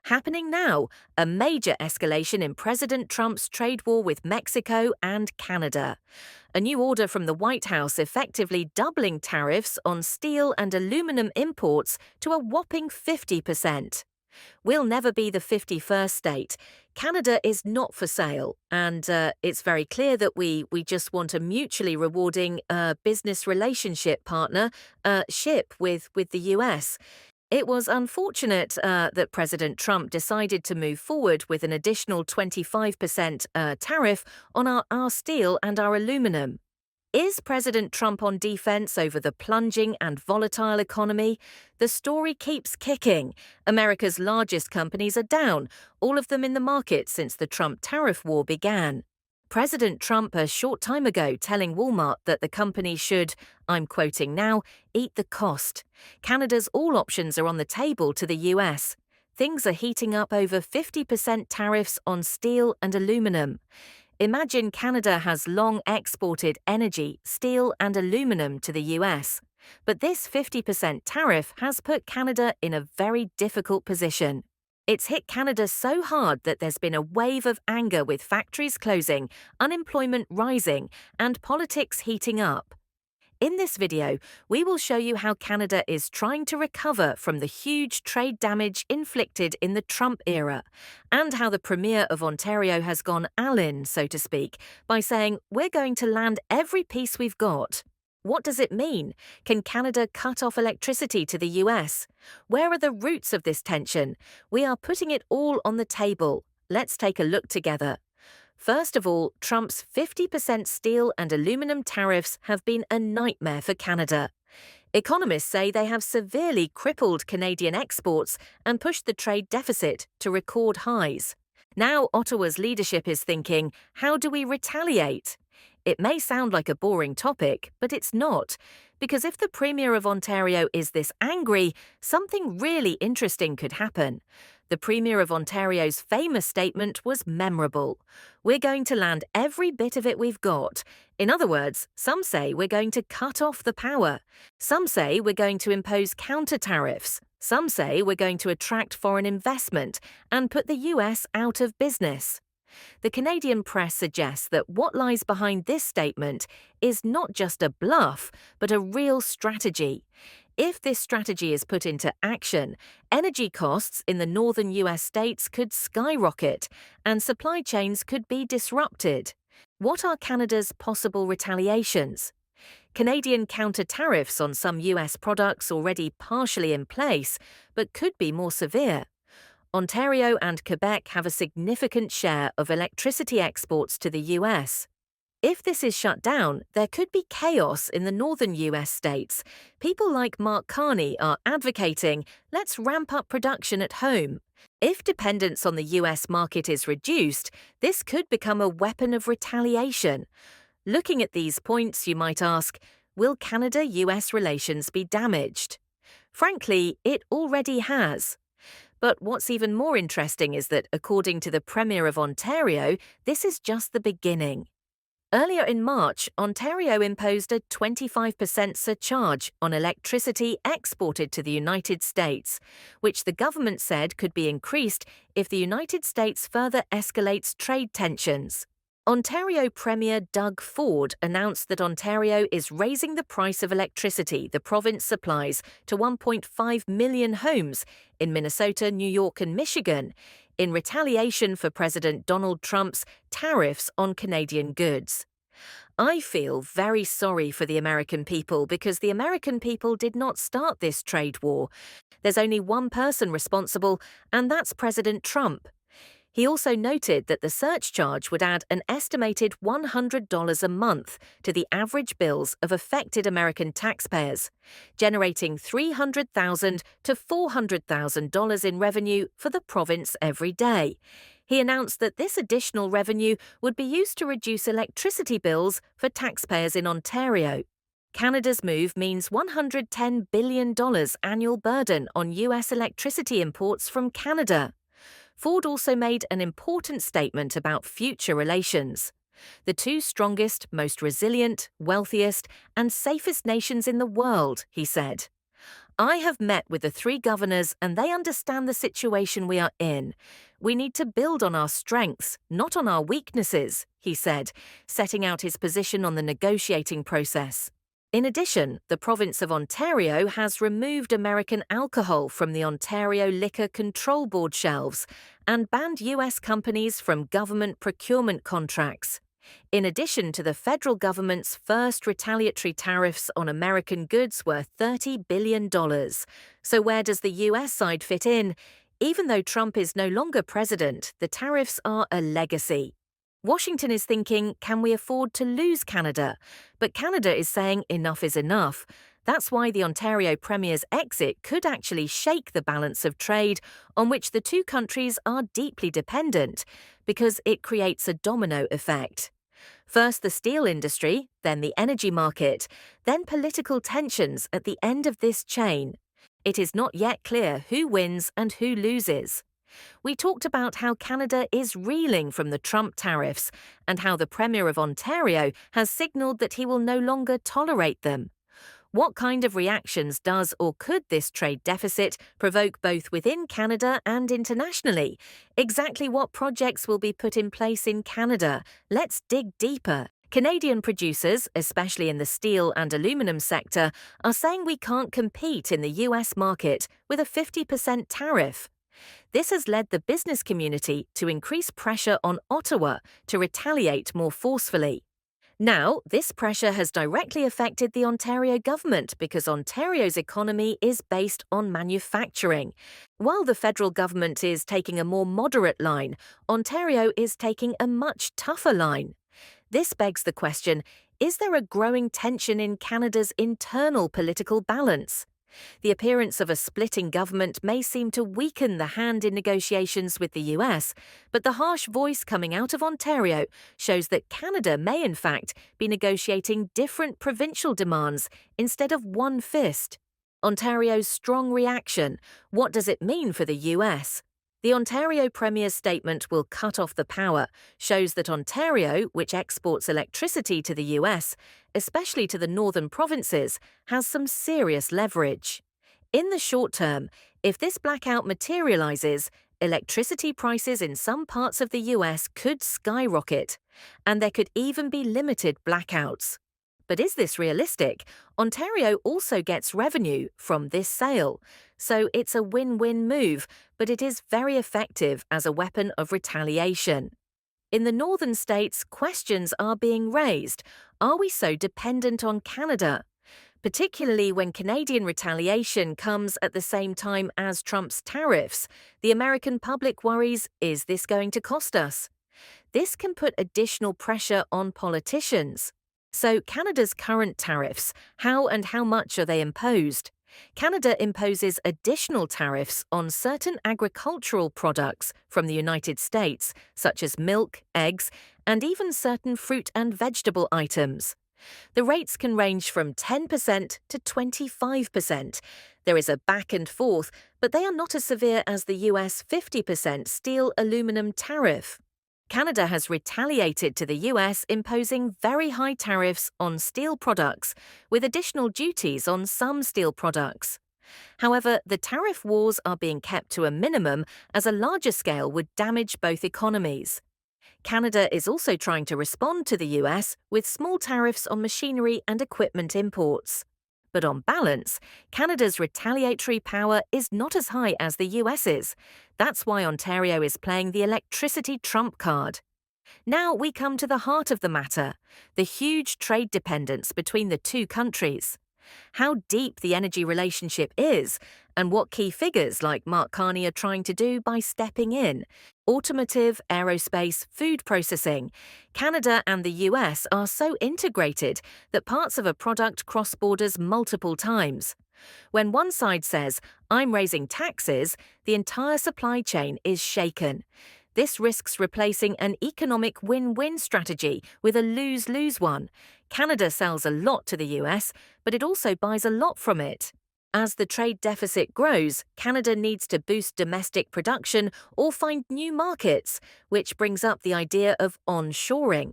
Happening now, a major escalation in President Trump's trade war with Mexico and Canada. A new order from the White House effectively doubling tariffs on steel and aluminum imports to a whopping 50%. We'll never be the 51st state. Canada is not for sale, and it's very clear that we just want a mutually rewarding business relationship partner ship with the US. It was unfortunate that President Trump decided to move forward with an additional 25% tariff on our steel and our aluminum. Is President Trump on defense over the plunging and volatile economy? The story keeps kicking. America's largest companies are down, all of them in the market since the Trump tariff war began. President Trump a short time ago telling Walmart that the company should, I'm quoting now, eat the cost. Canada's all options are on the table to the US. Things are heating up over 50% tariffs on steel and aluminum. Imagine Canada has long exported energy, steel and aluminum to the US. But this 50% tariff has put Canada in a very difficult position. It's hit Canada so hard that there's been a wave of anger with factories closing, unemployment rising, and politics heating up. In this video, we will show you how Canada is trying to recover from the huge trade damage inflicted in the Trump era, and how the Premier of Ontario has gone all-in, so to speak, by saying, "We're going to land every piece we've got." What does it mean? Can Canada cut off electricity to the US? Where are the roots of this tension? We are putting it all on the table. Let's take a look together. First of all, Trump's 50% steel and aluminum tariffs have been a nightmare for Canada. Economists say they have severely crippled Canadian exports and pushed the trade deficit to record highs. Now Ottawa's leadership is thinking, how do we retaliate? It may sound like a boring topic, but it's not, because if the Premier of Ontario is this angry, something really interesting could happen. The Premier of Ontario's famous statement was memorable. "We're going to land every bit of it we've got." In other words, some say we're going to cut off the power. Some say we're going to impose counter-tariffs. Some say we're going to attract foreign investment and put the US out of business. The Canadian press suggests that what lies behind this statement is not just a bluff, but a real strategy. If this strategy is put into action, energy costs in the northern US states could skyrocket, and supply chains could be disrupted. What are Canada's possible retaliations? Canadian counter-tariffs on some US products already partially in place, but could be more severe. Ontario and Quebec have a significant share of electricity exports to the US. If this is shut down, there could be chaos in the northern US states. People like Mark Carney are advocating, let's ramp up production at home. If dependence on the US market is reduced, this could become a weapon of retaliation. Looking at these points, you might ask, will Canada-US relations be damaged? Frankly, it already has. But what's even more interesting is that, according to the Premier of Ontario, this is just the beginning. Earlier in March, Ontario imposed a 25% surcharge on electricity exported to the United States, which the government said could be increased if the United States further escalates trade tensions. Ontario Premier Doug Ford announced that Ontario is raising the price of electricity the province supplies to 1.5 million homes in Minnesota, New York, and Michigan, in retaliation for President Donald Trump's tariffs on Canadian goods. I feel very sorry for the American people because the American people did not start this trade war. There's only one person responsible, and that's President Trump. He also noted that the surcharge would add an estimated $100 a month to the average bills of affected American taxpayers, generating $300,000 to $400,000 in revenue for the province every day. He announced that this additional revenue would be used to reduce electricity bills for taxpayers in Ontario. Canada's move means $110 billion annual burden on US electricity imports from Canada. Ford also made an important statement about future relations. The two strongest, most resilient, wealthiest, and safest nations in the world, he said. I have met with the three governors and they understand the situation we are in. We need to build on our strengths, not on our weaknesses, he said, setting out his position on the negotiating process. In addition, the province of Ontario has removed American alcohol from the Ontario Liquor Control Board shelves and banned US companies from government procurement contracts. In addition to the federal government's first retaliatory tariffs on American goods worth $30 billion. So where does the US side fit in? Even though Trump is no longer president, the tariffs are a legacy. Washington is thinking, can we afford to lose Canada? But Canada is saying enough is enough. That's why the Ontario Premier's exit could actually shake the balance of trade on which the two countries are deeply dependent, because it creates a domino effect. First the steel industry, then the energy market, then political tensions at the end of this chain. It is not yet clear who wins and who loses. We talked about how Canada is reeling from the Trump tariffs and how the Premier of Ontario has signalled that he will no longer tolerate them. What kind of reactions does or could this trade deficit provoke both within Canada and internationally? Exactly what projects will be put in place in Canada? Let's dig deeper. Canadian producers, especially in the steel and aluminium sector, are saying we can't compete in the US market with a 50% tariff. This has led the business community to increase pressure on Ottawa to retaliate more forcefully. Now, this pressure has directly affected the Ontario government because Ontario's economy is based on manufacturing. While the federal government is taking a more moderate line, Ontario is taking a much tougher line. This begs the question, is there a growing tension in Canada's internal political balance? The appearance of a splitting government may seem to weaken the hand in negotiations with the US, but the harsh voice coming out of Ontario shows that Canada may in fact be negotiating different provincial demands instead of one fist. Ontario's strong reaction. What does it mean for the US? The Ontario Premier's statement will cut off the power, shows that Ontario, which exports electricity to the US, especially to the northern provinces, has some serious leverage. In the short term, if this blackout materializes, electricity prices in some parts of the US could skyrocket, and there could even be limited blackouts. But is this realistic? Ontario also gets revenue from this sale, so it's a win-win move, but it is very effective as a weapon of retaliation. In the northern states, questions are being raised. Are we so dependent on Canada? Particularly when Canadian retaliation comes at the same time as Trump's tariffs, the American public worries, is this going to cost us? This can put additional pressure on politicians. So Canada's current tariffs, how and how much are they imposed? Canada imposes additional tariffs on certain agricultural products from the United States, such as milk, eggs, and even certain fruit and vegetable items. The rates can range from 10% to 25%. There is a back and forth, but they are not as severe as the US 50% steel-aluminum tariff. Canada has retaliated to the US, imposing very high tariffs on steel products, with additional duties on some steel products. However, the tariff wars are being kept to a minimum, as a larger scale would damage both economies. Canada is also trying to respond to the US with small tariffs on machinery and equipment imports. But on balance, Canada's retaliatory power is not as high as the US's. That's why Ontario is playing the electricity trump card. Now we come to the heart of the matter, the huge trade dependence between the two countries. How deep the energy relationship is, and what key figures like Mark Carney are trying to do by stepping in. Automotive, aerospace, food processing. Canada and the US are so integrated that parts of a product cross borders multiple times. When one side says, "I'm raising taxes," the entire supply chain is shaken. This risks replacing an economic win-win strategy with a lose-lose one. Canada sells a lot to the US, but it also buys a lot from it. As the trade deficit grows, Canada needs to boost domestic production or find new markets, which brings up the idea of onshoring.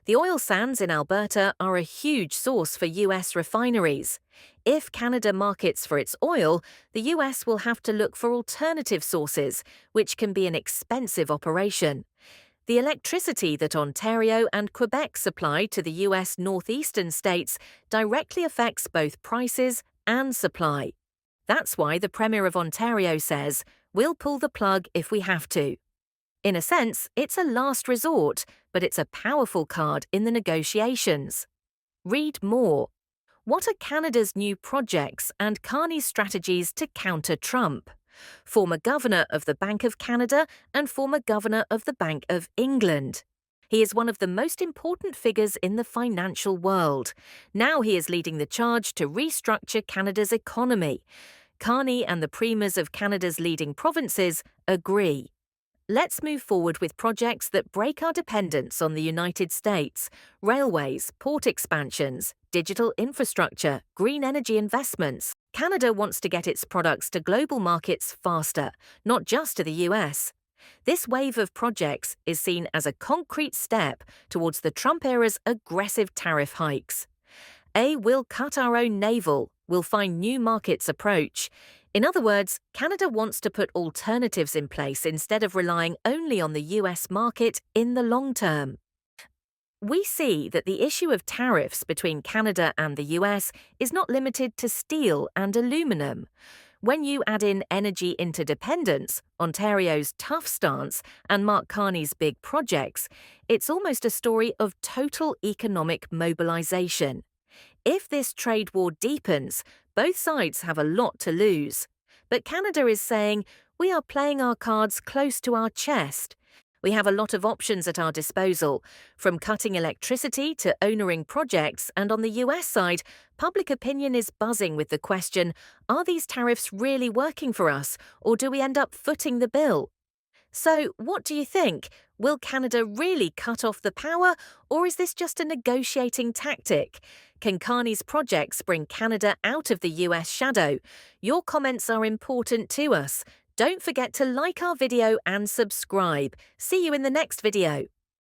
The oil sands in Alberta are a huge source for US refineries. If Canada markets for its oil, the US will have to look for alternative sources, which can be an expensive operation. The electricity that Ontario and Quebec supply to the US northeastern states directly affects both prices and supply. That's why the Premier of Ontario says, "We'll pull the plug if we have to." In a sense, it's a last resort, but it's a powerful card in the negotiations. Read more. What are Canada's new projects and Carney's strategies to counter Trump? Former Governor of the Bank of Canada and former Governor of the Bank of England. He is one of the most important figures in the financial world. Now he is leading the charge to restructure Canada's economy. Carney and the premiers of Canada's leading provinces agree. Let's move forward with projects that break our dependence on the United States: railways, port expansions, digital infrastructure, green energy investments. Canada wants to get its products to global markets faster, not just to the US. This wave of projects is seen as a concrete step towards the Trump era's aggressive tariff hikes. We'll cut our own navel, we'll find new markets approach. In other words, Canada wants to put alternatives in place instead of relying only on the US market in the long term. We see that the issue of tariffs between Canada and the US is not limited to steel and aluminum. When you add in energy interdependence, Ontario's tough stance, and Mark Carney's big projects, it's almost a story of total economic mobilization. If this trade war deepens, both sides have a lot to lose. But Canada is saying, we are playing our cards close to our chest. We have a lot of options at our disposal, from cutting electricity to ownering projects, and on the US side, public opinion is buzzing with the question, are these tariffs really working for us, or do we end up footing the bill? So, what do you think? Will Canada really cut off the power, or is this just a negotiating tactic? Can Carney's projects bring Canada out of the US shadow? Your comments are important to us. Don't forget to like our video and subscribe. See you in the next video.